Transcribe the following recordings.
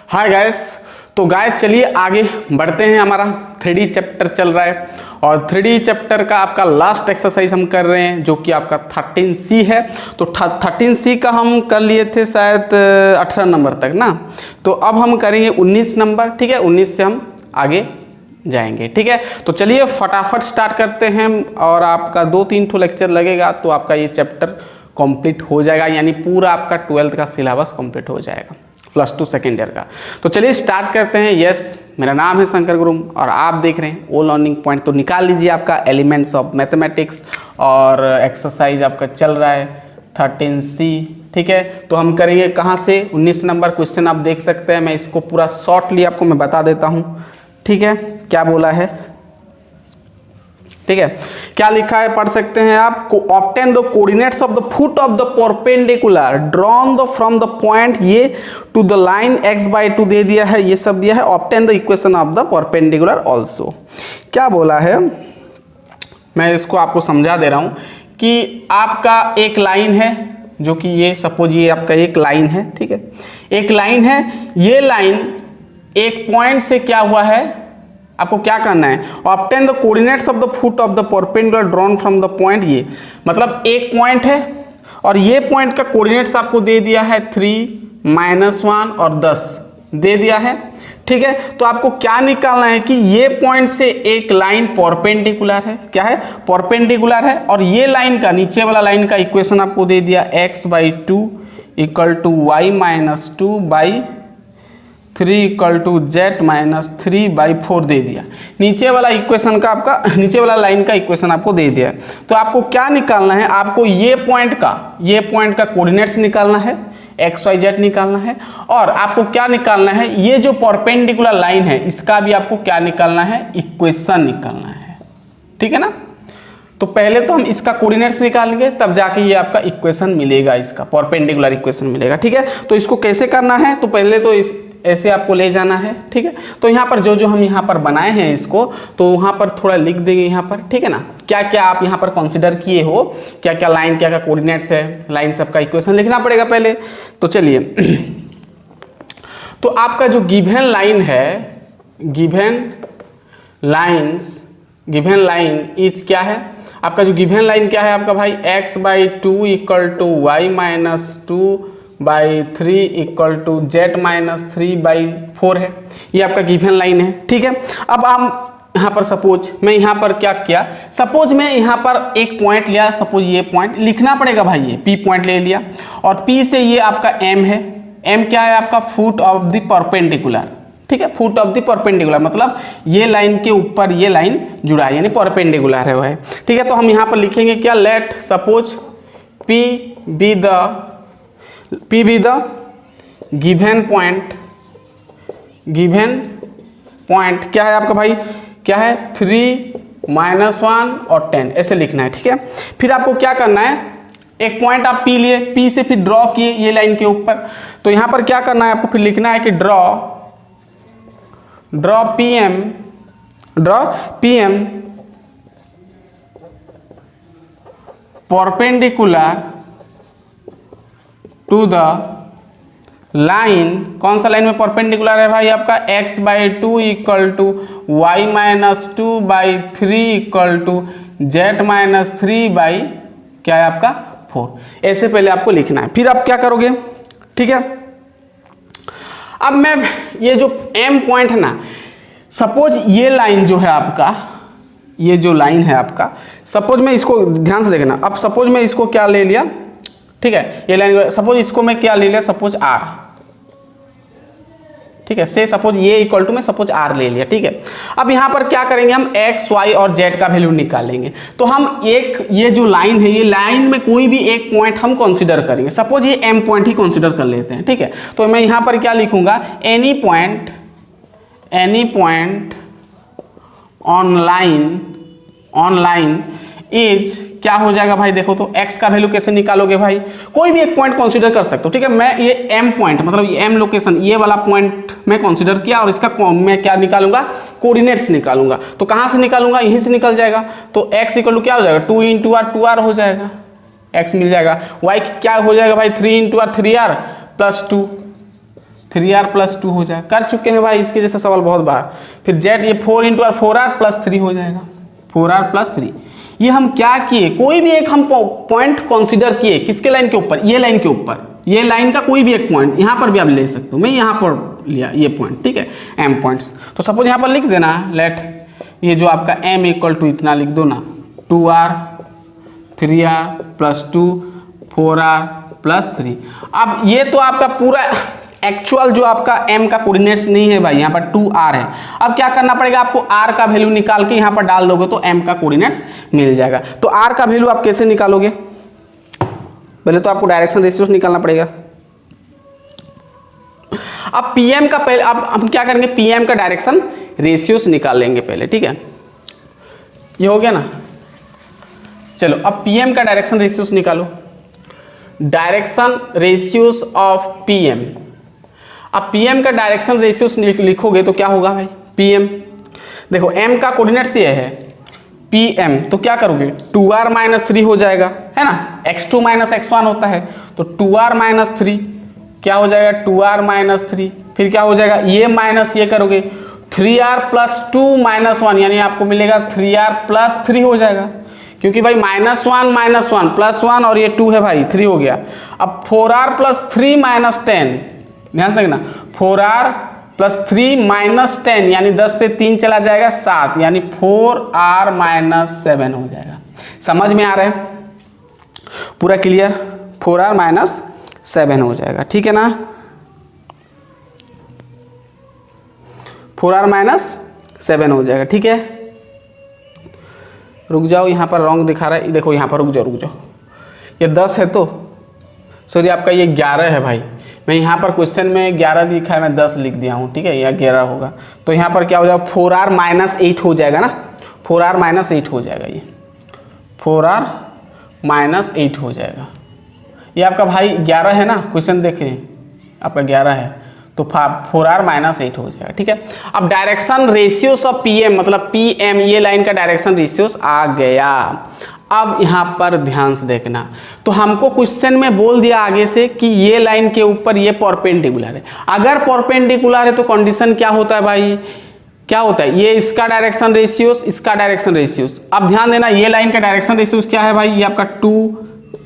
Hi guys. तो guys चलिए आगे बढ़ते हैं। हमारा 3D चैप्टर चल रहा है और 3D चैप्टर का आपका लास्ट एक्सरसाइज हम कर रहे हैं जो कि आपका 13C है। तो 13C का हम कर लिए थे शायद 18 नंबर तक ना। तो अब हम करेंगे 19 नंबर, ठीक है। 19 से हम आगे जाएंगे, ठीक है। तो चलिए फटाफट स्टार्ट करते हैं और आपका 2-3 लेक्चर लगेगा तो आपका ये चैप्टर कंप्लीट हो जाएगा, यानी पूरा आपका 12th का सिलेबस कंप्लीट हो जाएगा, +2 सेकेंड ईयर का। तो चलिए स्टार्ट करते हैं। यस, मेरा नाम है शंकर गुरुम और आप देख रहे हैं ओ लर्निंग पॉइंट। तो निकाल लीजिए आपका एलिमेंट्स ऑफ मैथमेटिक्स और एक्सरसाइज आपका चल रहा है 13C, ठीक है। तो हम करेंगे कहाँ से? 19 नंबर क्वेश्चन आप देख सकते हैं। मैं इसको पूरा शॉर्टली आपको मैं बता देता हूँ, ठीक है। क्या बोला है, ठीक है, क्या लिखा है पढ़ सकते हैं आप। Obtain the coordinates of the foot of the perpendicular drawn the from the point ये टू द लाइन x/2 दे दिया है, ये सब दिया है। Obtain the equation of the perpendicular also. क्या बोला है, मैं इसको आपको समझा दे रहा हूं कि आपका एक लाइन है जो कि ये सपोज ये आपका एक लाइन है, ठीक है। एक लाइन है, ये लाइन एक पॉइंट से क्या हुआ है, आपको क्या करना है, obtain the coordinates of the foot of the perpendicular drawn from the point. ये मतलब एक पॉइंट है और ये पॉइंट का कोऑर्डिनेट्स आपको दे दिया है 3, -1 और 10 दे दिया है, ठीक है। तो आपको क्या निकालना है कि ये पॉइंट से एक लाइन परपेंडिकुलर है, क्या है, परपेंडिकुलर है। और ये लाइन का नीचे वाला लाइन का इक्वेशन आपको दे दिया x/2 = y-2/3 = z-3/4 दे दिया। नीचे वाला इक्वेशन का आपका नीचे वाला लाइन का इक्वेशन आपको दे दिया। तो आपको क्या निकालना है, आपको ये पॉइंट का कोऑर्डिनेट्स निकालना है, x-y-z निकालना है। और आपको क्या निकालना है, ये जो परपेंडिकुलर लाइन है इसका भी आपको क्या निकालना है, इक्वेशन निकालना है, ठीक है ना। तो पहले तो हम इसका कोऑर्डिनेट्स निकालेंगे तब जाके ये आपका इक्वेशन मिलेगा, इसका परपेंडिकुलर इक्वेशन मिलेगा, ठीक है। तो इसको कैसे करना है, तो पहले तो इस ऐसे आपको ले जाना है, ठीक है। तो यहाँ पर जो हम यहाँ पर बनाए हैं इसको, तो वहाँ पर थोड़ा लिख देंगे यहाँ पर, ठीक है ना। क्या क्या आप यहाँ पर कंसिडर किए हो, क्या क्या लाइन, क्या क्या कोऑर्डिनेट्स है, लाइन सबका इक्वेशन लिखना पड़ेगा पहले। तो चलिए तो आपका जो गिवन लाइन है, गिवन लाइन इज क्या है, आपका जो गिवन लाइन क्या है आपका भाई, x/2 = y-2/3 = z-3/4 है। ये आपका गिवन लाइन है, ठीक है। अब आप यहाँ पर सपोज मैं यहाँ पर क्या किया, सपोज मैं यहाँ पर एक पॉइंट लिया, सपोज ये पॉइंट लिखना पड़ेगा भाई, ये P पॉइंट ले लिया और P से ये आपका M है। M क्या है आपका, फुट ऑफ द परपेंडिकुलर, ठीक है। फुट ऑफ द परपेंडिकुलर मतलब ये लाइन के ऊपर ये लाइन जुड़ा है, यानी परपेंडिकुलर है वो है, ठीक है। तो हम यहाँ पर लिखेंगे क्या, let suppose P be the given point क्या है आपका भाई, क्या है 3, -1 और 10 ऐसे लिखना है, ठीक है। फिर आपको क्या करना है, एक पॉइंट आप P लिए, P से फिर ड्रॉ किए ये लाइन के ऊपर। तो यहाँ पर क्या करना है आपको, फिर लिखना है कि draw PM perpendicular to the line. कौन सा लाइन में परपेंडिकुलर है भाई आपका, x/2 = y-2/3 = z-3 क्या है आपका 4। ऐसे पहले आपको लिखना है, फिर आप क्या करोगे, ठीक है। अब मैं ये जो M पॉइंट है ना, सपोज ये लाइन जो है आपका, ये जो लाइन है आपका, सपोज मैं इसको ध्यान से देखना। अब सपोज मैं इसको क्या ले लिया, ठीक है, ये लाइन सपोज इसको मैं क्या ले लिया, सपोज R, ठीक है। से सपोज ये इक्वल टू में सपोज R ले लिया, ठीक है। अब यहाँ पर क्या करेंगे, हम x, y और z का वैल्यू निकालेंगे। तो हम ये जो लाइन है, ये लाइन में कोई भी एक पॉइंट हम कंसीडर करेंगे। सपोज ये M पॉइंट ही कंसीडर कर लेते हैं, ठीक है। तो मैं यहाँ पर क्या लिखूंगा, any point on line is क्या हो जाएगा भाई, देखो तो x का वैल्यू कैसे निकालोगे भाई, कोई भी एक पॉइंट कंसीडर कर सकते हो, ठीक है। मैं ये M पॉइंट मतलब ये M लोकेशन, ये वाला पॉइंट मैं कंसीडर किया और इसका मैं क्या निकालूंगा, कोऑर्डिनेट्स निकालूंगा। तो कहाँ से निकालूंगा, यहीं से निकल जाएगा। तो x = क्या हो जाएगा, 2 × R 2R हो जाएगा, x मिल जाएगा। y क्या हो जाएगा भाई, 3 × R 3R +2 3r प्लस 2 हो जाएगा। कर चुके हैं भाई इसके जैसा सवाल बहुत बार। फिर जेड ये 4 इंटू आर 4r प्लस 3 हो जाएगा, 4r प्लस 3। ये हम क्या किए, कोई भी एक हम पॉइंट कंसीडर किए, किसके लाइन के ऊपर, ये लाइन के ऊपर, ये लाइन का कोई भी एक पॉइंट, यहाँ पर भी आप ले सकते हो, मैं यहाँ पर लिया ये पॉइंट, ठीक है, m पॉइंट्स। तो सपोज यहाँ पर लिख देना लेट ये जो आपका m इक्वल टू इतना लिख दो ना, 2r 3r plus 2 4r plus 3। अब ये तो आपका पूरा एक्चुअल जो आपका m का कोऑर्डिनेट्स नहीं है भाई, यहाँ पर 2r है। अब क्या करना पड़ेगा आपको, r का वैल्यू निकाल के यहाँ पर डाल दोगे तो m का कोऑर्डिनेट्स मिल जाएगा। तो r का वैल्यू आप कैसे निकालोगे, पहले तो आपको डायरेक्शन रेशियोस निकालना पड़ेगा। अब pm का पहले अब हम क्या करेंगे, pm का डायरेक्शन रेशियोस निकाल लेंगे पहले, ठीक है, ये हो गया ना। चलो अब pm का डायरेक्शन रेशियोस निकालो, डायरेक्शन रेशियोस ऑफ pm। अब pm का डायरेक्शन रेशियोस लिखोगे तो क्या होगा भाई, pm देखो m का कोऑर्डिनेट्स ये है pm, तो क्या करोगे 2r माइनस 3 हो जाएगा, है ना, x2 माइनस x1 होता है, तो 2r माइनस 3 क्या हो जाएगा, 2r माइनस 3। फिर क्या हो जाएगा, ये माइनस ये करोगे 3r प्लस 2 माइनस 1, यानी आपको मिलेगा 3r प्लस 3 हो जाएगा, क्योंकि भाई -1 प्लस 1 और ये 2 है भाई, 3 हो गया। अब 4r प्लस 3 माइनस 10, ध्यान से देखना, 4r प्लस 3 माइनस 10 यानी 10 से 3 चला जाएगा 7, यानी 4r माइनस 7 हो जाएगा। समझ में आ रहा है, पूरा क्लियर, 4r माइनस 7 हो जाएगा, ठीक है ना, 4r माइनस 7 हो जाएगा, ठीक है। रुक जाओ, यहाँ पर रॉन्ग दिखा रहा है, देखो यहाँ पर रुक जाओ, ये 10 है तो सॉरी आपका ये 11 है भाई, मैं यहाँ पर क्वेश्चन में 11 दिखा है, मैं 10 लिख दिया हूँ, ठीक है, या 11 होगा, तो यहाँ पर क्या हो जाएगा 4r माइनस 8 हो जाएगा ना, 4r माइनस 8 हो जाएगा, ये 4r माइनस 8 हो जाएगा। ये आपका भाई 11 है ना, क्वेश्चन देखें आपका 11 है, तो 4r माइनस 8 हो जाएगा, ठीक है। अब डायरेक्शन रेशियोस ऑफ pm, मतलब pm ये लाइन का डायरेक्शन रेशियोस आ गया। अब यहाँ पर ध्यान से देखना, तो हमको क्वेश्चन में बोल दिया आगे से कि ये लाइन के ऊपर ये परपेंडिकुलर है। अगर परपेंडिकुलर है तो कंडीशन क्या होता है भाई, क्या होता है, ये इसका डायरेक्शन रेशियोस, इसका डायरेक्शन रेशियोस। अब ध्यान देना, ये लाइन का डायरेक्शन रेशियोस क्या है भाई, ये आपका 2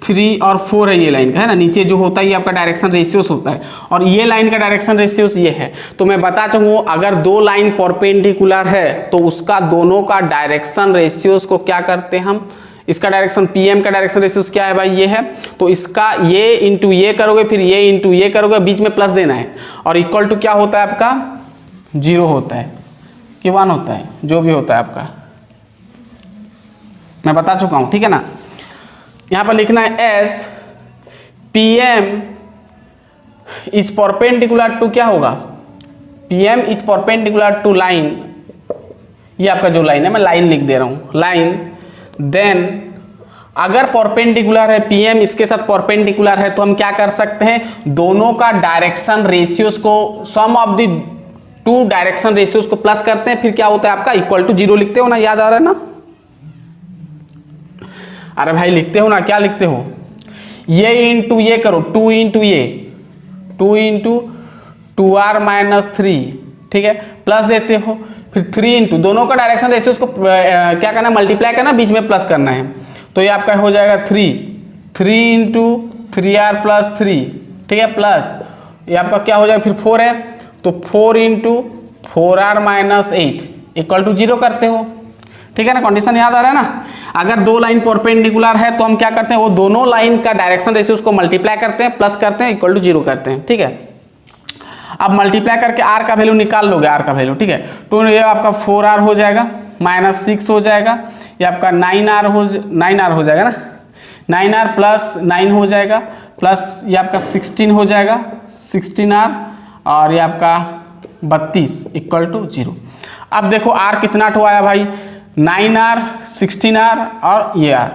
3 और 4 है, ये लाइन का है ना, नीचे जो होता है ये आपका डायरेक्शन रेशियोस होता है, और ये लाइन का डायरेक्शन रेशियोस ये है। तो मैं बता चाहूँ, अगर दो लाइन परपेंडिकुलर है तो उसका दोनों का डायरेक्शन रेशियोस को क्या करते हैं हम, इसका डायरेक्शन pm का डायरेक्शन रेशियोस क्या है भाई, ये है, तो इसका ये इंटू ये करोगे, फिर ये इंटू ये करोगे, बीच में प्लस देना है, और इक्वल टू क्या होता है आपका 0 होता है कि 1 होता है, जो भी होता है आपका मैं बता चुका हूँ, ठीक है ना। यहाँ पर लिखना है as pm is perpendicular to, क्या होगा, pm is perpendicular to line, ये आपका जो लाइन है, मैं लाइन लिख दे रहा हूँ, लाइन। देन अगर परपेंडिकुलर है pm इसके साथ परपेंडिकुलर है, तो हम क्या कर सकते हैं, दोनों का डायरेक्शन रेशियोस को, सम ऑफ द 2 डायरेक्शन रेशियोस को प्लस करते हैं, फिर क्या होता है आपका इक्वल टू 0 लिखते हो ना, याद आ रहा है ना, अरे भाई लिखते हो ना, क्या लिखते हो, ये इंटू ये करो, 2 इंटू ये 2 इंटू 2r माइनस 3, ठीक है, प्लस देते हो, फिर 3 इंटू दोनों का डायरेक्शन रेशियोस को क्या करना है, मल्टीप्लाई करना, बीच में प्लस करना है, तो ये आपका हो जाएगा 3 इंटू 3r प्लस 3, ठीक है, प्लस ये आपका क्या हो जाएगा, फिर 4 है, तो 4 into 4r minus 8 equal to 0 करते हो, ठीक है ना, कंडीशन याद आ रहा है ना। अगर दो लाइन परपेंडिकुलर है तो हम क्या करते हैं, वो दोनों लाइन का डायरेक्शन रेशियोस को मल्टीप्लाई करते हैं, प्लस करते हैं, इक्वल टू 0 करते हैं, ठीक है। अब मल्टीप्लाई करके r का वैल्यू निकाल लोगे, r का वैल्यू, ठीक है, तो ये आपका 4r हो जाएगा, माइनस 6 हो जाएगा, ये आपका 9r हो जाएगा ना, 9r प्लस 9 हो जाएगा, प्लस ये आपका 16 हो जाएगा, 16r, और ये आपका 32 इक्वल टू 0। अब देखो r कितना ठो आया भाई, 9r 16r और ये r,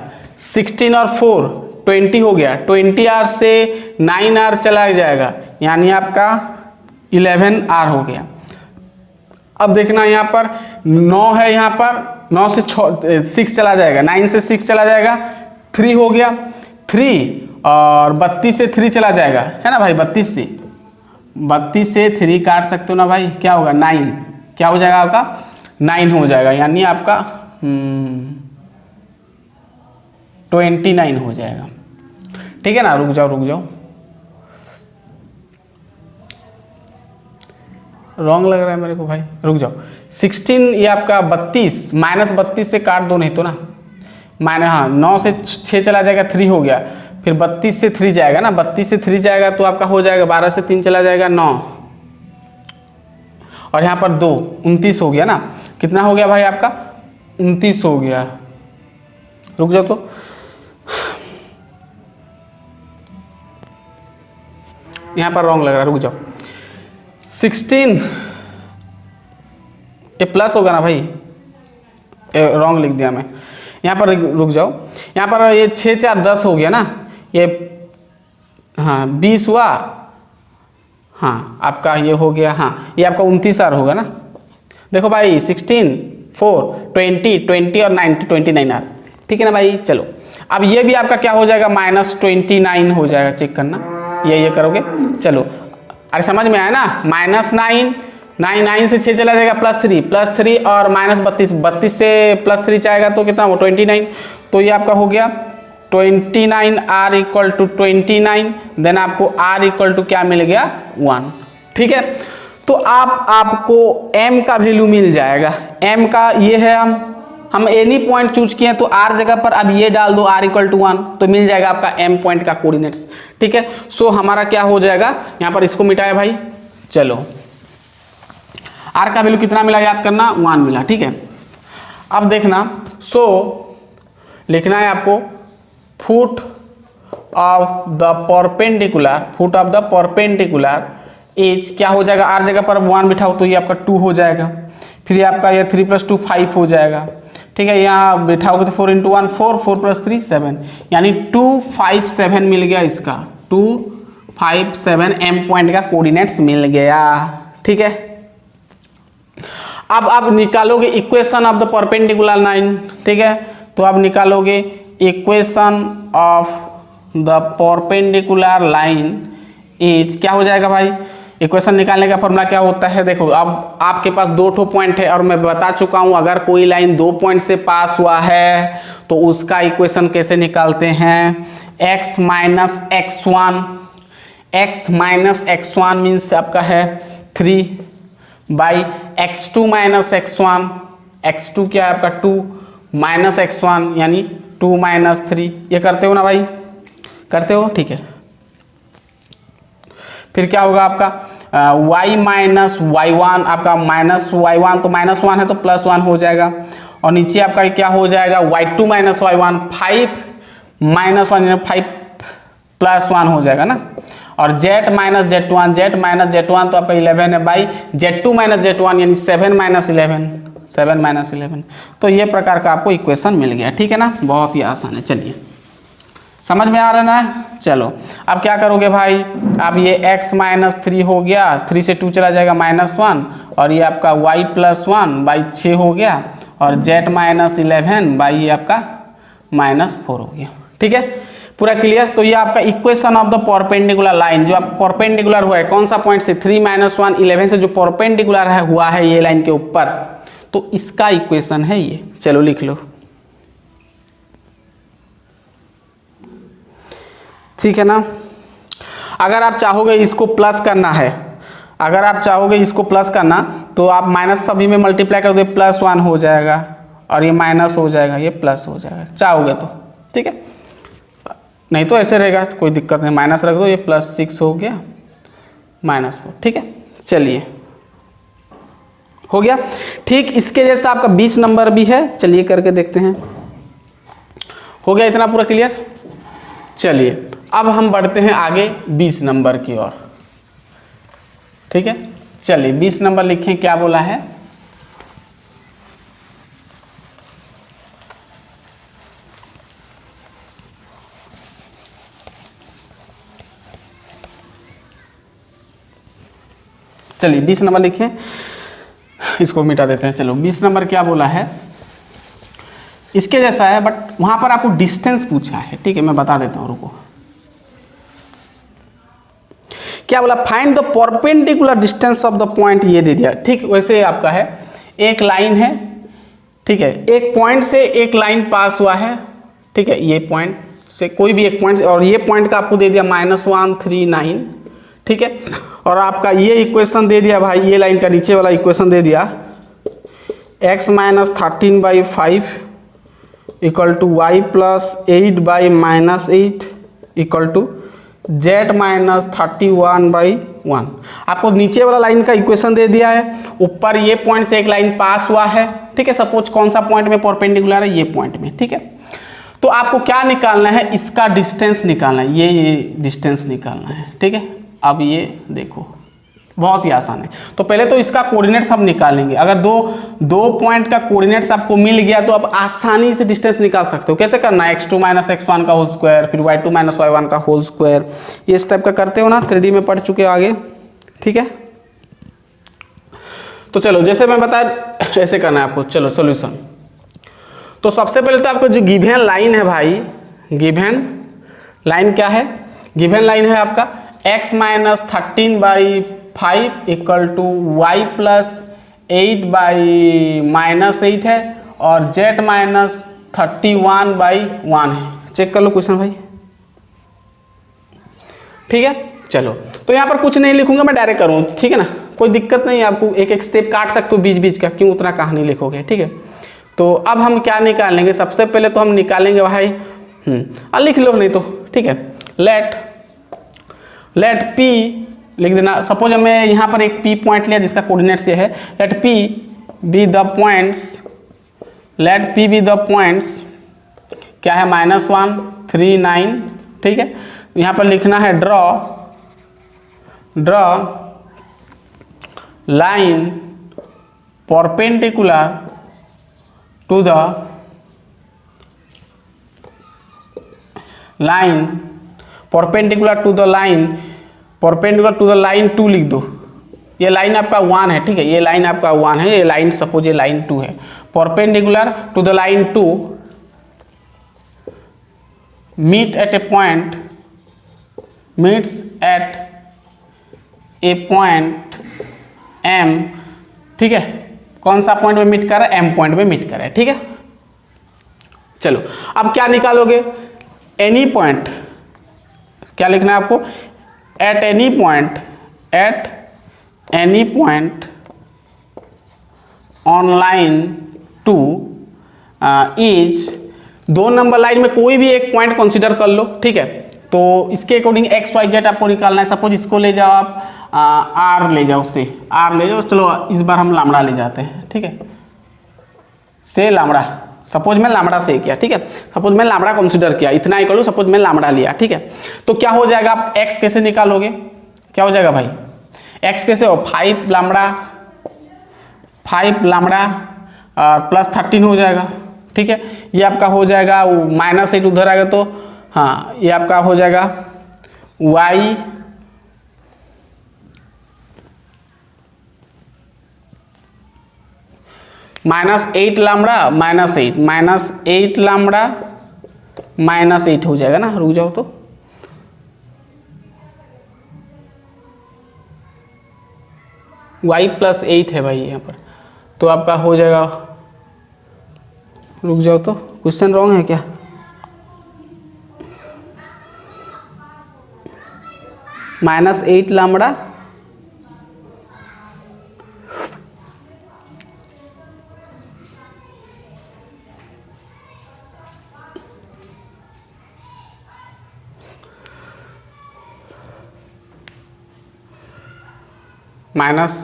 16 और 4 20 हो गया, 20r से 9r चला जाएगा, यानी आपका 11r हो गया। अब देखना यहाँ पर 9 है, यहाँ पर 9 से 6 चला जाएगा, 9 से 6 चला जाएगा, 3 हो गया, 3 और 32 से 3 चला जाएगा, है ना भाई, 32 से 32 से 3 काट सकते हो ना भाई, क्या होगा 9, क्या हो जाएगा आपका 9 हो जाएगा, यानी आपका 29 हो जाएगा। ठीक है ना, रुक जाओ रॉन्ग लग रहा है मेरे को भाई, रुक जाओ। 16 ये आपका 32 -32 से काट दो नहीं तो ना, हाँ 9 से 6 चला जाएगा 3 हो गया, फिर 32 से 3 जाएगा ना, 32 से 3 जाएगा तो आपका हो जाएगा 12 से 3 चला जाएगा 9, और यहाँ पर 2 29 हो गया ना, कितना हो गया भाई आपका 29 हो गया। रुक जाओ तो, यहाँ पर रॉन्ग लग रहा है, रुक जाओ। 16 ये प्लस होगा ना भाई, रॉन्ग लिख दिया मैं, यहाँ पर रुक जाओ, यहाँ पर ये 6 4 10 हो गया ना, ये हाँ 20 हुआ, हाँ आपका ये हो गया, हाँ ये आपका 29 आर होगा ना। देखो भाई 16 4 20 और 90 29 आर, ठीक है ना भाई। चलो अब ये भी आपका क्या हो जाएगा -29 हो जाएगा, चेक करना ये करोगे। चलो अरे समझ में आया ना, -9 9 से 6 चला जाएगा +3 और -32 से +3 जाएगा तो कितना वो 29, तो ये आपका हो गया 29 R इक्वल टू 29, देन आपको R इक्वल टू क्या मिल गया 1। ठीक है, तो आपको M का वैल्यू मिल जाएगा, M का ये है, हम एनी पॉइंट चूज किए तो R जगह पर अब ये डाल दो R इक्वल टू 1, तो मिल जाएगा आपका M पॉइंट का कोऑर्डिनेट्स। ठीक है, सो हमारा क्या हो जाएगा, यहाँ पर इसको मिटाया भाई। चलो R का वैल्यू कितना मिला याद करना, 1 मिला। ठीक है, अब देखना, सो लिखना है आपको foot of the perpendicular as क्या हो जाएगा, R जगह पर 1 बिठाओ तो ये आपका 2 हो जाएगा, फिर ये आपका ये 3 + 2 5 हो जाएगा। ठीक है, यहाँ बिठाओगे तो 4 × 1 4 4 + 3 7, यानी 257 मिल गया, इसका 257 M पॉइंट का कोऑर्डिनेट्स मिल गया। ठीक है, अब आप निकालोगे equation of the perpendicular line. ठीक है, तो आप निकालोगे equation of the perpendicular line is क्या हो जाएगा भाई, इक्वेशन निकालने का फॉर्मूला क्या होता है, देखो अब आपके पास 2 पॉइंट है और मैं बता चुका हूं अगर कोई लाइन 2 पॉइंट से पास हुआ है तो उसका इक्वेशन कैसे निकालते हैं, x - x1 मीन्स आपका है 3 बाई x2 - x1, x2 क्या है आपका 2 - x1 यानी 2 - 3, ये करते हो ना भाई, करते हो। ठीक है, फिर क्या होगा आपका y - y1, आपका -y1 तो -1 है तो +1 हो जाएगा, और नीचे आपका क्या हो जाएगा y2 - y1 5 - 1 5 +1 हो जाएगा ना, और z - z1 तो आपका 11 है बाई z2 - z1 यानी 7 - 11, तो ये प्रकार का आपको इक्वेशन मिल गया। ठीक है ना, बहुत ही आसान है। चलिए समझ में आ रहा ना, चलो अब क्या करोगे भाई, अब ये x - 3 हो गया, 3 से 2 चला जाएगा -1, और ये आपका y + 1 बाई 6 हो गया, और z - 11 बाई ये आपका -4 हो गया। ठीक है, पूरा क्लियर। तो ये आपका equation of the perpendicular line, जो आप परपेंडिकुलर हुआ है कौन सा पॉइंट से, 3 - 1 11 से जो परपेंडिकुलर है हुआ है ये लाइन के ऊपर, तो इसका इक्वेशन है ये। चलो लिख लो, ठीक है ना। अगर आप चाहोगे इसको प्लस करना है, अगर आप चाहोगे इसको प्लस करना तो आप माइनस सभी में मल्टीप्लाई कर दो, +1 हो जाएगा, और ये माइनस हो जाएगा, ये प्लस हो जाएगा चाहोगे तो। ठीक है, नहीं तो ऐसे रहेगा, कोई दिक्कत नहीं, माइनस रख दो, ये +6 हो गया -4। ठीक है, चलिए हो गया। ठीक इसके जैसा आपका 20 नंबर भी है, चलिए करके देखते हैं। हो गया इतना पूरा क्लियर। चलिए अब हम बढ़ते हैं आगे 20 नंबर की ओर। ठीक है, चलिए 20 नंबर लिखें, क्या बोला है, चलिए 20 नंबर लिखें, इसको मिटा देते हैं। चलो 20 नंबर क्या बोला है, इसके जैसा है बट वहां पर आपको डिस्टेंस पूछा है। ठीक है, मैं बता देता हूं, रुको। क्या बोला, find the perpendicular distance of the point, ये दे दिया। ठीक, वैसे आपका है एक लाइन है, ठीक है, एक पॉइंट से एक लाइन पास हुआ है, ठीक है, ये पॉइंट से कोई भी एक पॉइंट, और ये पॉइंट का आपको दे दिया -139, ठीक है, और आपका ये इक्वेशन दे दिया भाई, ये लाइन का नीचे वाला इक्वेशन दे दिया x - 13/5 equal to y + 8/-8 equal to z - 31/1। आपको नीचे वाला लाइन का इक्वेशन दे दिया है, ऊपर ये पॉइंट से एक लाइन पास हुआ है, ठीक है, सपोज कौन सा पॉइंट में परपेंडिकुलर है, ये पॉइंट में, ठीक है। तो आपको क्या निकालना है, इसका डिस्टेंस निकालना है, ये डिस्टेंस निकालना है, ठीक है। अब ये देखो बहुत ही आसान है। तो पहले तो इसका कोऑर्डिनेट्स हम निकालेंगे। अगर दो पॉइंट का कोऑर्डिनेट्स आपको मिल गया तो आप आसानी से डिस्टेंस निकाल सकते हो। कैसे करना है, x2 - x1 का होल स्क्वायर, फिर y2 - y1 का होल स्क्वायर, ये इस टाइप का करते हो ना, 3D में पढ़ चुके हो आगे, ठीक है। तो चलो जैसे मैं बताया ऐसे करना है आपको। चलो सोल्यूशन। तो सबसे पहले तो आपको जो गिवन लाइन है भाई, गिवन लाइन क्या है, गिवन लाइन है आपका x - 13/5 इक्वल टू y + 8/-8 है, और z - 31/1 है। चेक कर लो क्वेश्चन भाई, ठीक है। चलो तो यहाँ पर कुछ नहीं लिखूंगा, मैं डायरेक्ट करूँ, ठीक है ना, कोई दिक्कत नहीं है, आपको एक एक स्टेप काट सकते हो बीच बीच का, क्यों उतना कहानी लिखोगे, ठीक है। तो अब हम क्या निकालेंगे, सबसे पहले तो हम निकालेंगे भाई, लिख लो नहीं तो, ठीक है, लेट p लिख देना। सपोज मैं यहाँ पर एक p पॉइंट लिया जिसका कोऑर्डिनेट्स ये है, let p be the points, क्या है, -1 3 9, ठीक है। यहाँ पर लिखना है draw line perpendicular to the line, perpendicular to the line 2 लिख दो। ये लाइन आपका 1 है, ठीक है, ये लाइन आपका 1 है, ये लाइन सपोज ये लाइन 2 है, perpendicular to the line 2 meets at a point M, ठीक है, कौन सा पॉइंट में मीट कर रहा है, M पॉइंट में मीट कर रहा है, ठीक है। चलो अब क्या निकालोगे, एनी पॉइंट, क्या लिखना है आपको, at any point on line 2 is, 2 number line में कोई भी एक पॉइंट कंसीडर कर लो, ठीक है। तो इसके अकॉर्डिंग x y z आपको निकालना है। सपोज इसको ले जाओ आप, r ले जाओ, से r ले जाओ, चलो इस बार हम लैम्बडा ले जाते हैं, ठीक है, से लैम्बडा, सपोज मैं लैम्बडा से किया, ठीक है, सपोज मैं लैम्बडा कंसीडर किया, इतना ही करो, सपोज मैं लैम्बडा लिया, ठीक है। तो क्या हो जाएगा, आप x कैसे निकालोगे, क्या हो जाएगा भाई, x कैसे हो, 5 लैम्बडा और +13 हो जाएगा, ठीक है। ये आपका हो जाएगा, -8 उधर आएगा तो हाँ, ये आपका हो जाएगा y -8 लैम्बडा -8 लैम्बडा -8 हो जाएगा ना, रुक जाओ तो, y + 8 है भाई यहाँ पर, तो आपका हो जाएगा, रुक जाओ तो, क्वेश्चन रॉन्ग है क्या, -8 लैम्बडा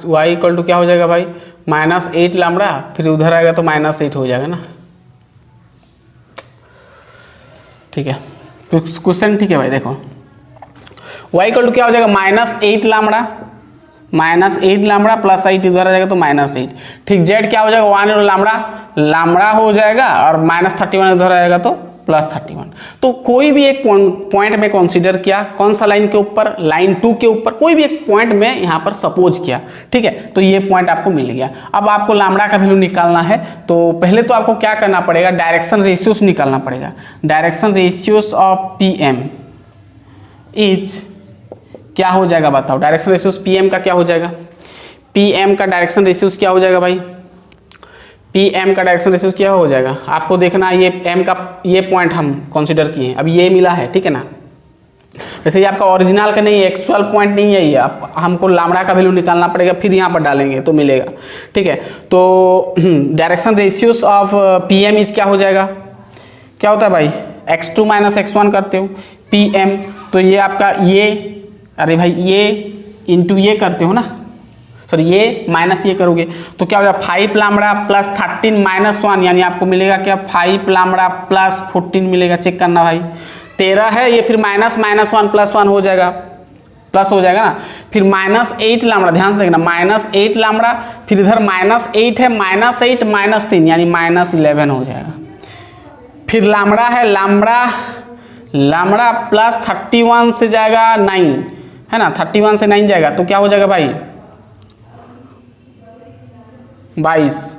-y इक्वल टू क्या हो जाएगा भाई, -8 लैम्बडा, फिर उधर आएगा तो -8 हो जाएगा ना, ठीक है। तो क्वेश्चन ठीक है भाई, देखो y इक्वल टू क्या हो जाएगा, -8 लैम्बडा + 8 इधर आ जाएगा तो -8, ठीक। z क्या हो जाएगा, 1 लैम्बडा हो जाएगा, और -31 इधर आएगा तो +31। तो कोई भी एक पॉइंट में कंसीडर किया, कौन सा लाइन के ऊपर, लाइन 2 के ऊपर, कोई भी एक पॉइंट में यहाँ पर सपोज किया, ठीक है। तो ये पॉइंट आपको मिल गया। अब आपको लैम्बडा का वैल्यू निकालना है, तो पहले तो आपको क्या करना पड़ेगा, डायरेक्शन रेशियोस निकालना पड़ेगा। Direction ratios of PM is क्या हो जाएगा बताओ, डायरेक्शन रेशियोस पीएम का क्या हो जाएगा, पीएम का डायरेक्शन रेशियोस क्या हो जाएगा भाई, पीएम का डायरेक्शन रेशियोस क्या हो जाएगा, आपको देखना ये एम का ये पॉइंट हम कंसीडर किए हैं, अब ये मिला है, ठीक है ना। वैसे ये आपका ओरिजिनल का नहीं है, एक्चुअल पॉइंट नहीं है ये, आप हमको लैम्डा का वैल्यू निकालना पड़ेगा, फिर यहाँ पर डालेंगे तो मिलेगा, ठीक है। तो direction ratios of PM is क्या हो जाएगा, क्या होता है भाई, x2 माइनस x1 करते हो पीएम, तो ये आपका ये, अरे भाई ये इंटू ये करते हो ना, सॉरी ये माइनस ये करोगे तो क्या हो जाएगा 5 लैम्डा प्लस 13 माइनस 1, यानी आपको मिलेगा क्या 5 लैम्डा प्लस 14 मिलेगा, चेक करना भाई, 13 है ये, फिर माइनस माइनस 1 प्लस 1 हो जाएगा, प्लस हो जाएगा ना, फिर माइनस 8 लैम्डा, ध्यान से देखना माइनस 8 लैम्डा, फिर इधर माइनस 8 है, माइनस 8 माइनस 3 यानी माइनस 11 हो जाएगा, फिर लैम्डा है, लैम्डा प्लस 31 से जाएगा 9 है ना, 31 से 9 जाएगा तो क्या हो जाएगा भाई 22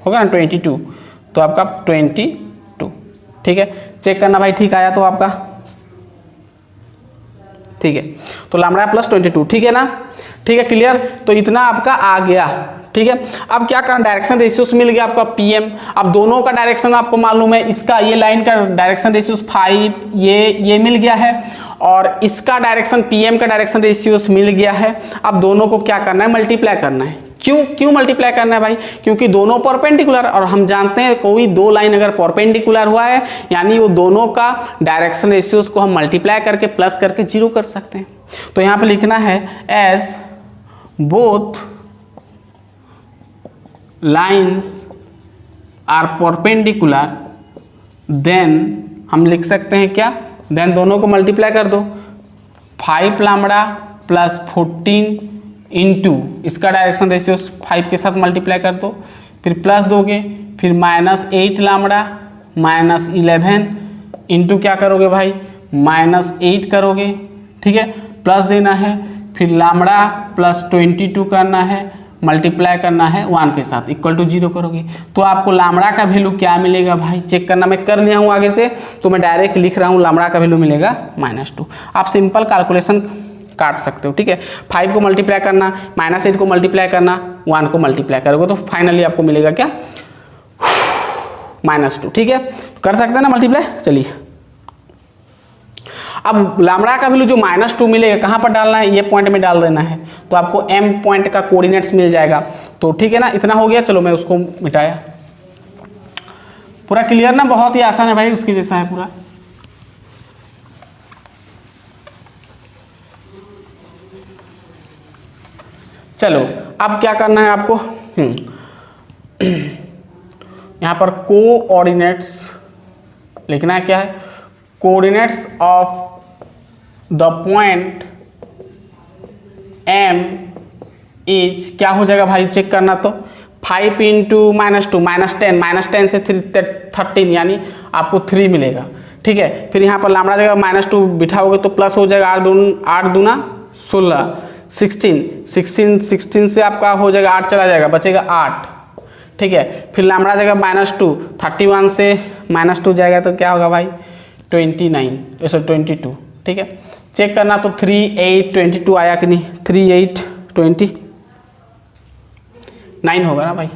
होगा ना, 22, तो आपका 22, ठीक है, चेक करना भाई ठीक आया तो आपका, ठीक है, तो लैम्डा प्लस 22, ठीक है ना, ठीक है क्लियर, तो इतना आपका आ गया, ठीक है। अब क्या करना, डायरेक्शन रेशियोस मिल गया आपका पीएम, अब दोनों का डायरेक्शन आपको मालूम है, इसका ये लाइन का डायरेक्शन रेशियोस 5 ये मिल गया है, और इसका डायरेक्शन पीएम का डायरेक्शन रेशियोस मिल गया है। अब दोनों को क्या करना है, मल्टीप्लाई करना है। क्यों मल्टीप्लाई करना है भाई, क्योंकि दोनों परपेंडिकुलर, और हम जानते हैं कोई दो लाइन अगर परपेंडिकुलर हुआ है यानी वो दोनों का डायरेक्शन रेशियोस को हम मल्टीप्लाई करके प्लस करके 0 कर सकते हैं। तो यहाँ पे लिखना है as both lines are perpendicular then हम लिख सकते हैं क्या, देन दोनों को मल्टीप्लाई कर दो, 5 लैम्डा प्लस 14 इंटू इसका डायरेक्शन रेशियोस 5 के साथ मल्टीप्लाई कर दो, फिर प्लस दोगे, फिर माइनस 8 लैम्डा माइनस 11 इंटू क्या करोगे भाई माइनस 8 करोगे, ठीक है, प्लस देना है, फिर लैम्डा प्लस 22 करना है, मल्टीप्लाई करना है 1 के साथ इक्वल टू 0 करोगे, तो आपको लैम्डा का वैल्यू क्या मिलेगा भाई, चेक करना, मैं कर लिया हूँ आगे से तो मैं डायरेक्ट लिख रहा हूँ, लैम्डा का वैल्यू मिलेगा -2। आप सिंपल कैलकुलेशन काट सकते हो, ठीक है, 5 को मल्टीप्लाई करना, -8 को मल्टीप्लाई करना, 1 को मल्टीप्लाई करोगे तो फाइनली आपको मिलेगा क्या -2, ठीक है, कर सकते हैं ना मल्टीप्लाई। चलिए अब लैम्डा का वैल्यू जो -2 मिलेगा कहाँ पर डालना है, ये पॉइंट में डाल देना है, तो आपको m पॉइंट का कोऑर्डिनेट्स मिल जाएगा, तो ठीक है ना, इतना हो गया, चलो मैं उसको मिटाया, पूरा क्लियर ना, बहुत ही आसान है भाई, उसके जैसा है पूरा। चलो अब क्या करना है आपको, यहाँ पर कोऑर्डिनेट्स लिखना है, क्या है, coordinates of the point m is क्या हो जाएगा भाई, चेक करना, तो 5 इंटू -2 -10 से 13 यानी आपको 3 मिलेगा, ठीक है, फिर यहाँ पर लैम्डा जगह -2 बिठाओगे तो प्लस हो जाएगा, 8 दूना 16, 16 से आपका हो जाएगा 8 चला जाएगा, बचेगा 8, ठीक है, फिर लैम्डा जगह -2, 31 से -2 जाएगा तो क्या होगा भाई 22, ठीक है, चेक करना, तो 3 8 22 आया कि नहीं, 3 8 29 होगा ना भाई,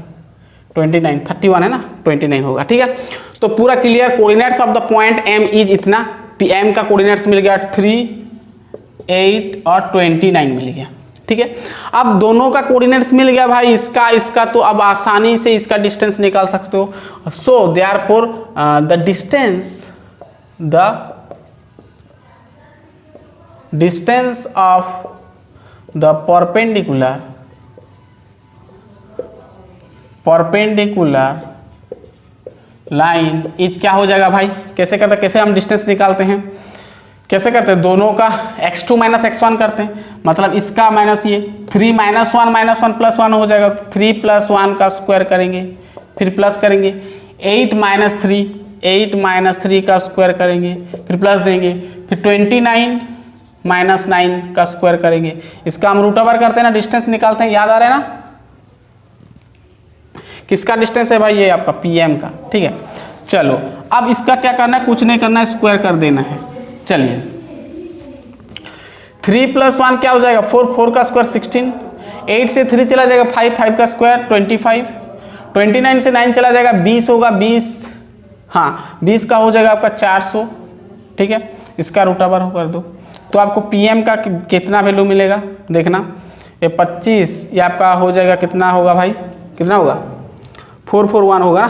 29 31 है ना, 29 होगा, ठीक है। तो पूरा clear, coordinates of the point m is इतना, m का कोऑर्डिनेट्स मिल गया 3 8 और 29 मिल गया, ठीक है। अब दोनों का कोऑर्डिनेट्स मिल गया भाई, इसका तो अब आसानी से इसका डिस्टेंस निकाल सकते हो, so therefore the distance of the perpendicular line is क्या हो जाएगा भाई, कैसे करते हैं, कैसे हम डिस्टेंस निकालते हैं, कैसे करते हैं, दोनों का x2 माइनस x1 करते हैं, मतलब इसका माइनस ये 3 -1 प्लस 1 हो जाएगा, 3 + 1 का स्क्वायर करेंगे, फिर प्लस करेंगे, 8 - 3 का स्क्वायर करेंगे, फिर प्लस देंगे, फिर 29 - 9 का स्क्वायर करेंगे, इसका हम रूट ओवर करते हैं ना, डिस्टेंस निकालते हैं, याद आ रहा है ना, किसका डिस्टेंस है भाई, ये आपका पीएम का, ठीक है। चलो अब इसका क्या करना है, कुछ नहीं करना है, स्क्वायर कर देना है। चलिए 3 + 1 क्या हो जाएगा 4, 4 का स्क्वायर 16, 8 से 3 चला जाएगा 5, 5 का स्क्वायर 25, 29 से 9 चला जाएगा 20 होगा 20, हाँ 20 का हो जाएगा आपका 400, ठीक है। इसका रूट ओवर कर दो तो आपको PM का कितना वैल्यू मिलेगा देखना, ये 25, ये आपका हो जाएगा कितना होगा भाई, कितना होगा 441 होगा ना,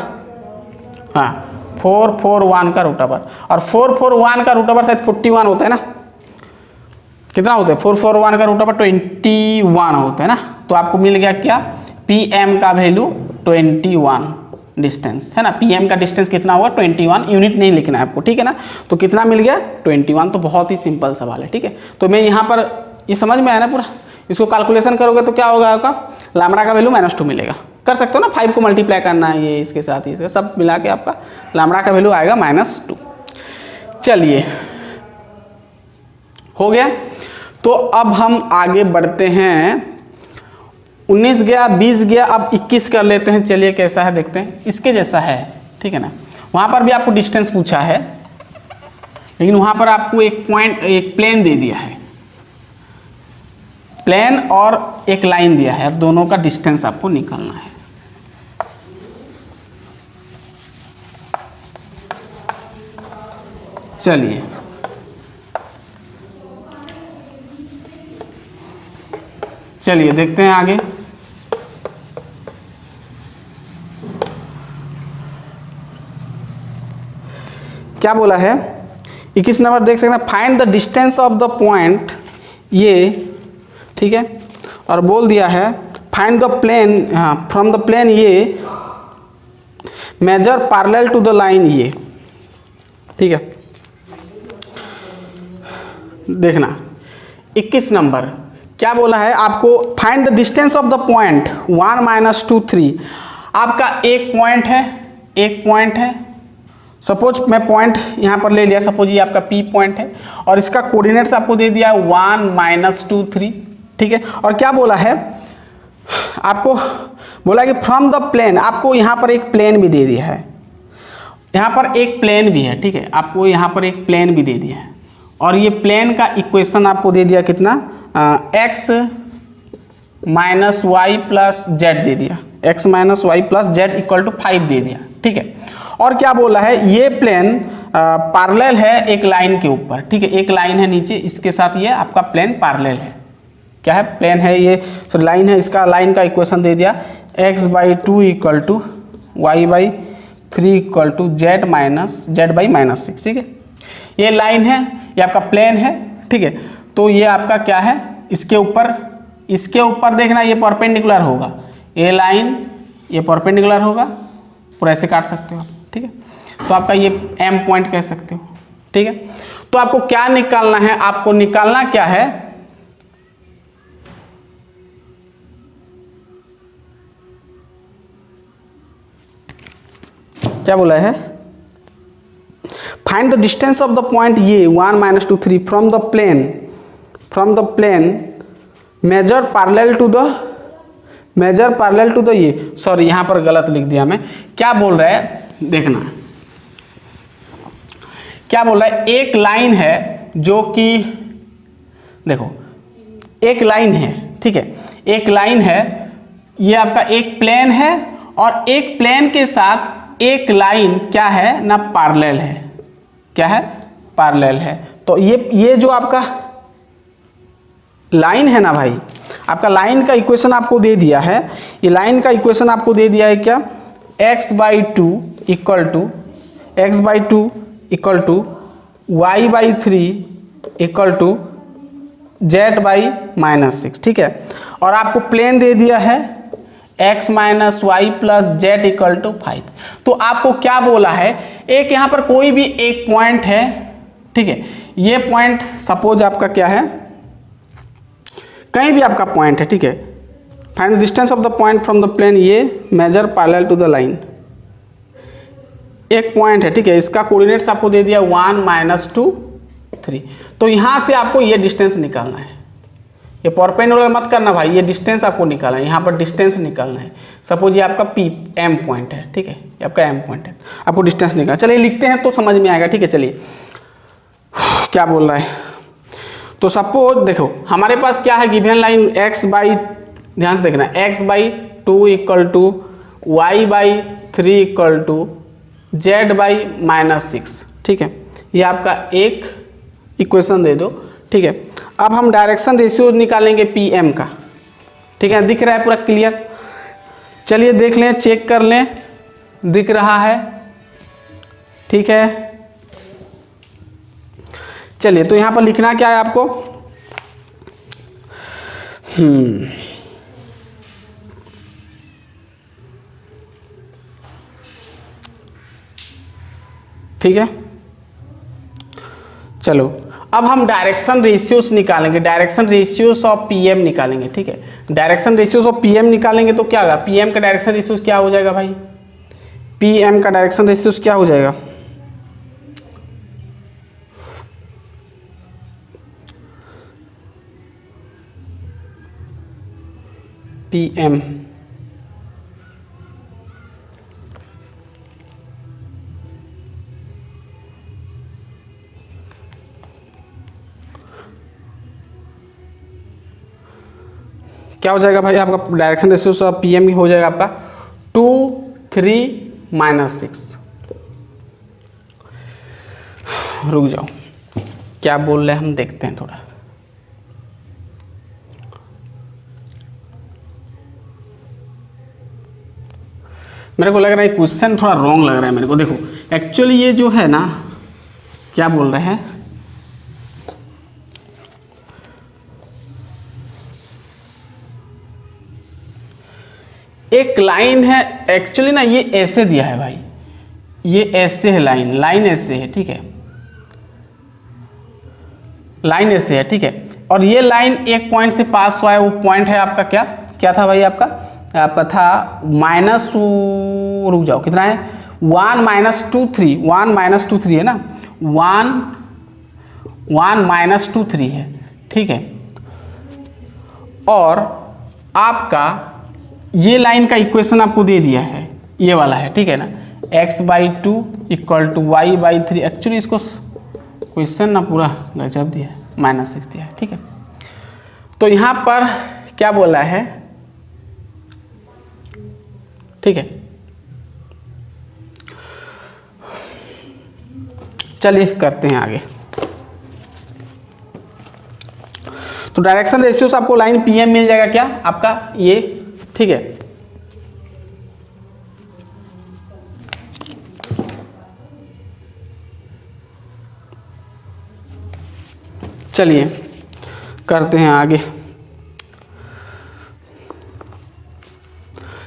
हाँ 441 का रूट ओवर, और 441 का रूट ओवर शायद 41 होता है ना, कितना होता है 441 का रूट ओवर 21 होता है ना। तो आपको मिल गया क्या PM का वैल्यू 21 डिस्टेंस है ना, PM का डिस्टेंस कितना होगा 21, यूनिट नहीं लिखना है आपको, ठीक है ना। तो कितना मिल गया 21, तो बहुत ही सिंपल सवाल है, ठीक है। तो मैं यहाँ पर ये समझ में आया ना पूरा, इसको कैलकुलेशन करोगे तो क्या होगा आपका लैम्बडा का वैल्यू -2 मिलेगा, कर सकते हो ना, 5 को मल्टीप्लाई करना है ये इसके साथ, ये सब मिला के आपका लैम्बडा का वैल्यू आएगा -2। चलिए हो गया। तो अब हम आगे बढ़ते हैं, 19 गया 20 गया, अब 21 कर लेते हैं। चलिए कैसा है देखते हैं, इसके जैसा है, ठीक है ना। वहाँ पर भी आपको डिस्टेंस पूछा है, लेकिन वहाँ पर आपको एक पॉइंट, एक प्लेन दे दिया है, प्लेन और एक लाइन दिया है, अब दोनों का डिस्टेंस आपको निकालना है। चलिए चलिए देखते हैं आगे। क्या बोला है 21 नंबर देख सकते हैं, find the distance of the point ये, ठीक है, और बोल दिया है find the plane, from the plane ये measured parallel to the line ये, ठीक है। देखना 21 नंबर क्या बोला है आपको, find the distance of the point 1 - 2 3। आपका एक पॉइंट है, एक पॉइंट है, सपोज मैं पॉइंट यहाँ पर ले लिया, सपोज ये आपका P पॉइंट है और इसका कोऑर्डिनेट्स आपको दे दिया 1 - 2 3, ठीक है। और क्या बोला है आपको, बोला कि फ्रॉम द प्लेन, आपको यहाँ पर एक प्लेन भी दे दिया है, यहाँ पर एक प्लेन भी है, ठीक है, आपको यहाँ पर एक प्लेन भी दे दिया है, और ये प्लेन का इक्वेशन आपको दे दिया कितना x - y + z दे दिया, x - y + z = 5 दे दिया, ठीक है। और क्या बोला है ये प्लेन पैरेलल है एक लाइन के ऊपर, ठीक है, एक लाइन है नीचे, इसके साथ ये आपका प्लेन पैरेलल है, क्या है प्लेन है ये, तो लाइन है, इसका लाइन का इक्वेशन दे दिया x/2 = y/3 = z/-6, ठीक है। ये लाइन है, ये आपका प्लेन है, ठीक है। तो ये आपका क्या है, इसके ऊपर देखना ये परपेंडिकुलर होगा, ये लाइन ये परपेंडिकुलर होगा, पूरा ऐसे काट सकते हो आप, ठीक है। तो आपका ये M पॉइंट कह सकते हो, ठीक है। तो आपको क्या निकालना है, आपको निकालना क्या है, क्या बोला है find the distance of the point ये 1 - 2 3 from the plane measure parallel to the ये, सॉरी यहाँ पर गलत लिख दिया मैं, क्या बोल रहा है देखना, क्या बोल रहा है एक लाइन है जो कि देखो एक लाइन है, ठीक है, एक लाइन है, ये आपका एक प्लेन है और एक प्लेन के साथ एक लाइन क्या है ना पैरेलल है, क्या है पैरेलल है। तो ये जो आपका लाइन है ना भाई, आपका लाइन का इक्वेशन आपको दे दिया है, ये लाइन का इक्वेशन आपको दे दिया है क्या x/2 = y/3 = z/-6, ठीक है। और आपको प्लेन दे दिया है x - y + z = 5। तो आपको क्या बोला है, एक यहाँ पर कोई भी एक पॉइंट है, ठीक है, ये पॉइंट सपोज आपका क्या है, कहीं भी आपका पॉइंट है, ठीक है, find the distance of the point from the plane ये measured parallel to the line, एक पॉइंट है, ठीक है, इसका कोऑर्डिनेट्स आपको दे दिया 1 - 2 3। तो यहाँ से आपको ये डिस्टेंस निकालना है, ये परपेंडिकुलर मत करना भाई, ये डिस्टेंस आपको निकालना है, यहाँ पर डिस्टेंस निकालना है। सपोज ये आपका M पॉइंट है, ठीक है, ये आपका M पॉइंट है, आपको डिस्टेंस निकालना। चलिए लिखते हैं तो समझ में आएगा, ठीक है। चलिए क्या बोल रहा है, तो सपोज देखो हमारे पास क्या है गिवन लाइन x बाई, ध्यान से देखना, x by 2 equal to y by 3 equal to z by -6, ठीक है। ये आपका एक इक्वेशन दे दो, ठीक है। अब हम डायरेक्शन रेशियो निकालेंगे PM का, ठीक है। दिख रहा है पूरा क्लियर? चलिए देख लें, चेक कर लें, दिख रहा है, ठीक है। चलिए तो यहां पर लिखना क्या है आपको, ठीक है। चलो अब हम डायरेक्शन रेशियोस निकालेंगे, डायरेक्शन रेशियोस ऑफ PM निकालेंगे, ठीक है। डायरेक्शन रेशियोस ऑफ PM निकालेंगे तो क्या होगा, PM का डायरेक्शन रेशियोस क्या हो जाएगा भाई, PM का डायरेक्शन रेशियोस क्या हो जाएगा, PM क्या हो जाएगा भाई आपका, डायरेक्शन रेशियोस ऑफ PM हो जाएगा आपका 2 3 -6। रुक जाओ, क्या बोल रहे हैं हम देखते हैं थोड़ा। मेरे को लग रहा है क्वेश्चन थोड़ा रॉन्ग लग रहा है मेरे को। देखो एक्चुअली ये जो है ना, क्या बोल रहे हैं, एक लाइन है एक्चुअली ना, ये ऐसे दिया है भाई, ये ऐसे है लाइन, लाइन ऐसे है, ठीक है, लाइन ऐसे है, ठीक है। और ये लाइन एक पॉइंट से पास हुआ है, वो पॉइंट है आपका क्या, क्या था भाई आपका, आपका था माइनस, रुक जाओ कितना है, 1 -2 3, 1 -2 3 है ना, 1 -2 3 है, ठीक है। और आपका ये लाइन का इक्वेशन आपको दे दिया है, ये वाला है, ठीक है ना, x/2 equal to y/3। Actually इसको क्वेश्चन ना पूरा गजब दिया है, -6 दिया है, ठीक है। तो यहाँ पर क्या बोला है, ठीक है। चलिए करते हैं आगे। तो डायरेक्शन रेशियो से आपको लाइन PM मिल जाएगा क्या आपका ये, ठीक है। चलिए करते हैं आगे।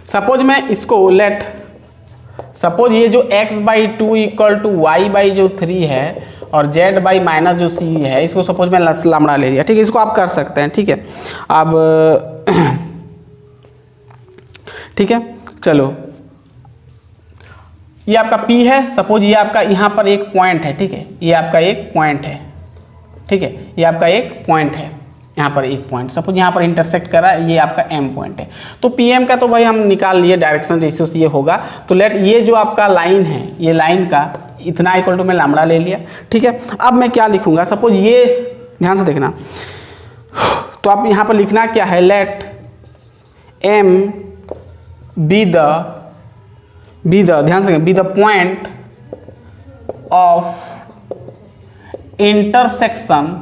सपोज मैं इसको लेट, सपोज ये जो x/2 इक्वल टू y/3 है और z/- जो c है, इसको सपोज मैं लैम्डा ले लिया, ठीक है। इसको आप कर सकते हैं, ठीक है। अब ठीक है, चलो ये आपका P है, सपोज ये आपका यहाँ पर एक पॉइंट है, ठीक है, ये आपका एक पॉइंट है, ठीक है, ये आपका एक पॉइंट है, यहाँ पर एक पॉइंट सपोज यहाँ पर इंटरसेक्ट कर रहा है, ये आपका M पॉइंट है। तो PM का तो भाई हम निकाल लिए, डायरेक्शन रेशियो से ये होगा। तो लेट ये जो आपका लाइन है, ये लाइन का इतना इक्वल टू मैं लैम्डा ले लिया, ठीक है। अब मैं क्या लिखूंगा, सपोज ये, ध्यान से देखना, तो आप यहाँ पर लिखना क्या है, लेट M बी द, ध्यान से, be the point of intersection,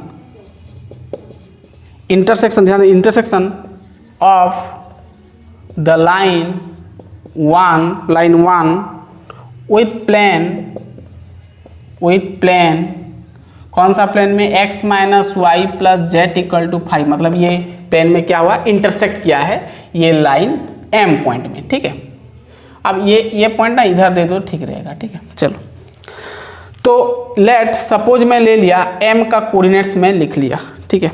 ध्यान दें, intersection of the line 1 with plane, कौन सा प्लेन में, x - y + z = 5, मतलब ये प्लेन में क्या हुआ, इंटरसेक्ट किया है ये लाइन M पॉइंट में, ठीक है। अब ये पॉइंट ना इधर दे दो, ठीक रहेगा, ठीक है। चलो तो लेट सपोज मैं ले लिया M का कोऑर्डिनेट्स में लिख लिया, ठीक है।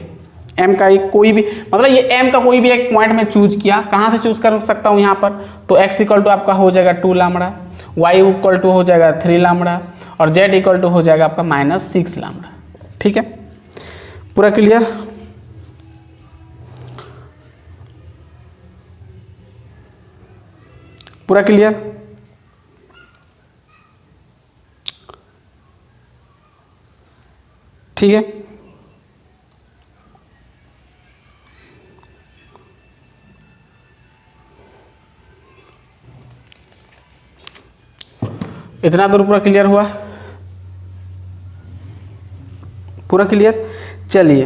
M का एक कोई भी, मतलब ये M का कोई भी एक पॉइंट में चूज किया, कहाँ से चूज कर सकता हूँ यहाँ पर, तो x = आपका हो जाएगा 2 लैम्डा, y = हो जाएगा 3 लैम्डा और z = हो जाएगा आपका -6 लैम्डा, ठीक है। पूरा क्लियर, पूरा क्लियर, ठीक है। इतना दूर पूरा क्लियर हुआ? पूरा क्लियर? चलिए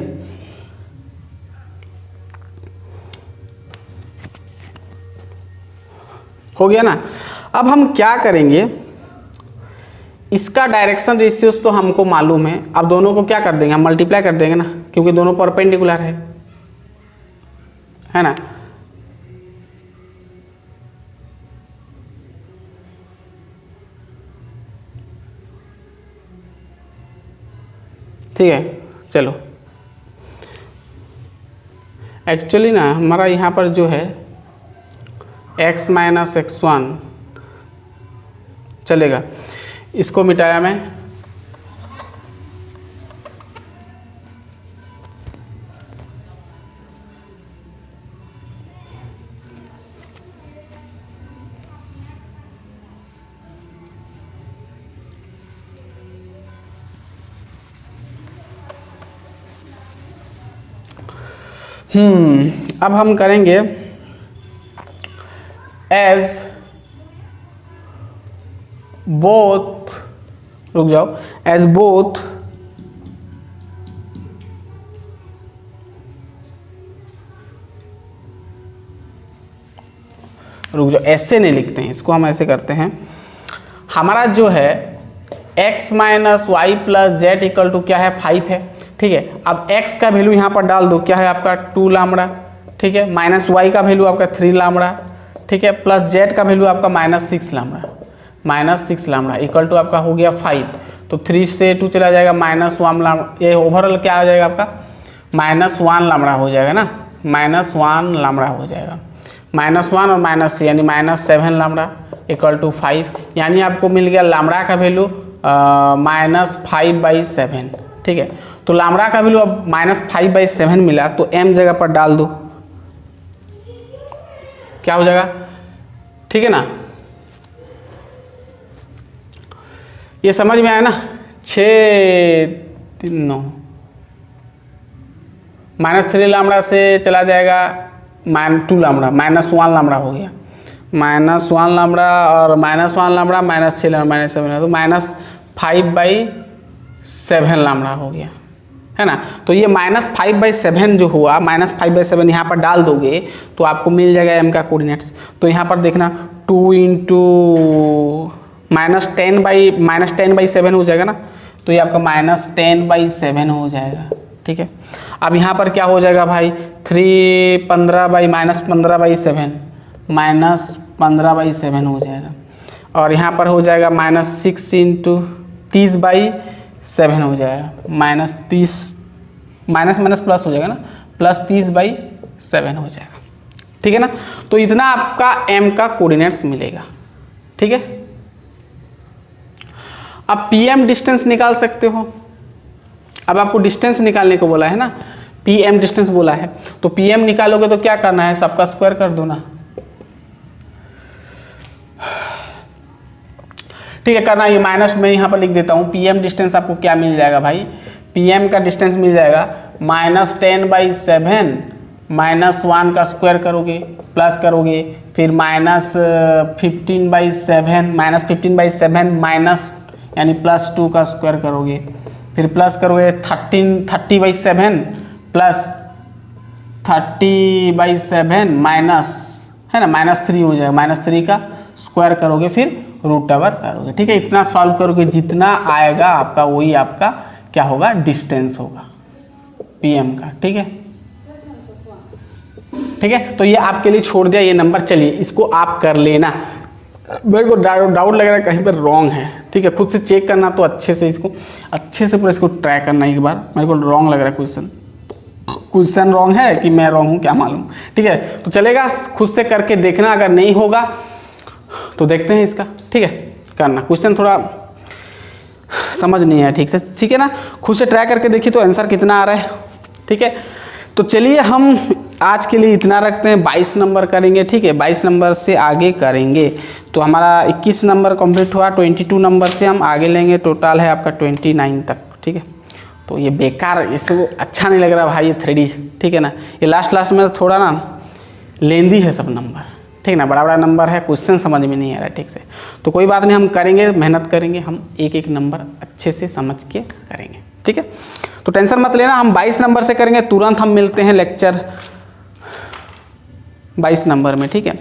हो गया ना। अब हम क्या करेंगे, इसका डायरेक्शन रेशियोज तो हमको मालूम है, अब दोनों को क्या कर देंगे, हम मल्टीप्लाई कर देंगे ना, क्योंकि दोनों परपेंडिकुलर है ना। ठीक है, चलो एक्चुअली ना हमारा यहाँ पर जो है x माइनस x1 चलेगा, इसको मिटाया मैं, अब हम करेंगे एज बोथ, रुक जाओ, एज बोथ रुक जाओ, ऐसे नहीं लिखते हैं इसको, हम ऐसे करते हैं, हमारा जो है x minus y plus z equal to क्या है 5 है। ठीक है, अब x का वैल्यू यहाँ पर डाल दो, क्या है आपका 2 लैम्बडा। ठीक है, माइनस y का वैल्यू आपका 3 लैम्बडा। ठीक है, प्लस z का वैल्यू आपका -6 लैम्बडा, -6 लैम्बडा इक्वल टू आपका हो गया 5। तो 3 से 2 चला जाएगा, -1 लैम्बडा, ये ओवरऑल क्या हो जाएगा आपका -1 लैम्बडा हो जाएगा ना, -1 लैम्बडा हो जाएगा, -1 और -3 यानी -7 लैम्बडा इक्वल टू 5, यानी आपको मिल गया लैम्बडा का वैल्यू -5/7। ठीक है, तो लैम्बडा का वैल्यू अब -5/7 मिला, तो m जगह पर डाल दो, क्या हो जाएगा, ठीक है ना। ये समझ में आया ना, 6 -3 लैम्बडा से चला जाएगा -2 लैम्बडा, -1 लैम्बडा हो गया, -1 लैम्बडा और -1 लैम्बडा -6 लैम्बडा -7, तो -5/7 लैम्बडा हो गया, है ना। तो ये -5/7 जो हुआ, -5/7 यहाँ पर डाल दोगे तो आपको मिल जाएगा m का कोऑर्डिनेट्स। तो यहाँ पर देखना 2 इंटू -10/7 हो जाएगा ना, तो ये आपका -10/7 हो जाएगा। ठीक है, अब यहाँ पर क्या हो जाएगा भाई 15/7 -15/7 हो जाएगा, और यहाँ पर हो जाएगा -6 इंटू 30/7 हो जाएगा, -30 माइनस प्लस हो जाएगा ना, +30/7 हो जाएगा। ठीक है ना, तो इतना आपका m का कोऑर्डिनेट्स मिलेगा। ठीक है, अब pm डिस्टेंस निकाल सकते हो, अब आपको डिस्टेंस निकालने को बोला है ना, pm डिस्टेंस बोला है, तो pm निकालोगे तो क्या करना है, सबका स्क्वायर कर दो ना। ठीक है, करना ये माइनस में यहाँ पर लिख देता हूँ, pm डिस्टेंस आपको क्या मिल जाएगा भाई, pm का डिस्टेंस मिल जाएगा -10/7 -1 का स्क्वायर करोगे, प्लस करोगे, फिर -15/7 माइनस यानी +2 का स्क्वायर करोगे, फिर प्लस करोगे 30/7 प्लस 30/7 माइनस, है ना, -3 हो जाएगा, -3 का स्क्वायर करोगे, फिर √ओवर करोगे। ठीक है, इतना सॉल्व करोगे, जितना आएगा आपका वही आपका क्या होगा, डिस्टेंस होगा pm का। ठीक है, ठीक है, तो ये आपके लिए छोड़ दिया ये नंबर। चलिए इसको आप कर लेना, मेरे को डाउट लग रहा है कहीं पर रॉन्ग है। ठीक है, खुद से चेक करना, तो अच्छे से इसको पूरा इसको ट्राई करना एक बार, मेरे को रॉन्ग लग रहा है क्वेश्चन रॉन्ग है कि मैं रॉन्ग हूँ क्या मालूम। ठीक है, तो चलेगा, खुद से करके देखना, अगर नहीं होगा तो देखते हैं इसका। ठीक है, करना, क्वेश्चन थोड़ा समझ नहीं है ठीक से, ठीक है ना, खुद से ट्राई करके देखिए तो आंसर कितना आ रहा है। ठीक है, तो चलिए हम आज के लिए इतना रखते हैं, 22 नंबर करेंगे। ठीक है, 22 नंबर से आगे करेंगे तो हमारा 21 नंबर कंप्लीट हुआ, 22 नंबर से हम आगे लेंगे, टोटल है आपका 29 तक। ठीक है, तो ये बेकार, इसको अच्छा नहीं लग रहा भाई ये 3D। ठीक है ना, ये लास्ट में थोड़ा ना लेंदी है सब नंबर। ठीक ना, बड़ा बड़ा नंबर है, क्वेश्चन समझ में नहीं आ रहा है ठीक से, तो कोई बात नहीं, हम करेंगे, मेहनत करेंगे, हम एक एक नंबर अच्छे से समझ के करेंगे, ठीक है। तो टेंशन मत लेना, हम 22 नंबर से करेंगे, तुरंत हम मिलते हैं लेक्चर 22 नंबर में, ठीक है।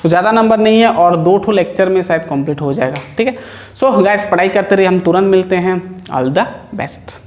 तो ज़्यादा नंबर नहीं है और 2 लेक्चर में शायद कंप्लीट हो जाएगा, ठीक है। सो गाइस, पढ़ाई करते रहिए, हम तुरंत मिलते हैं। All the best.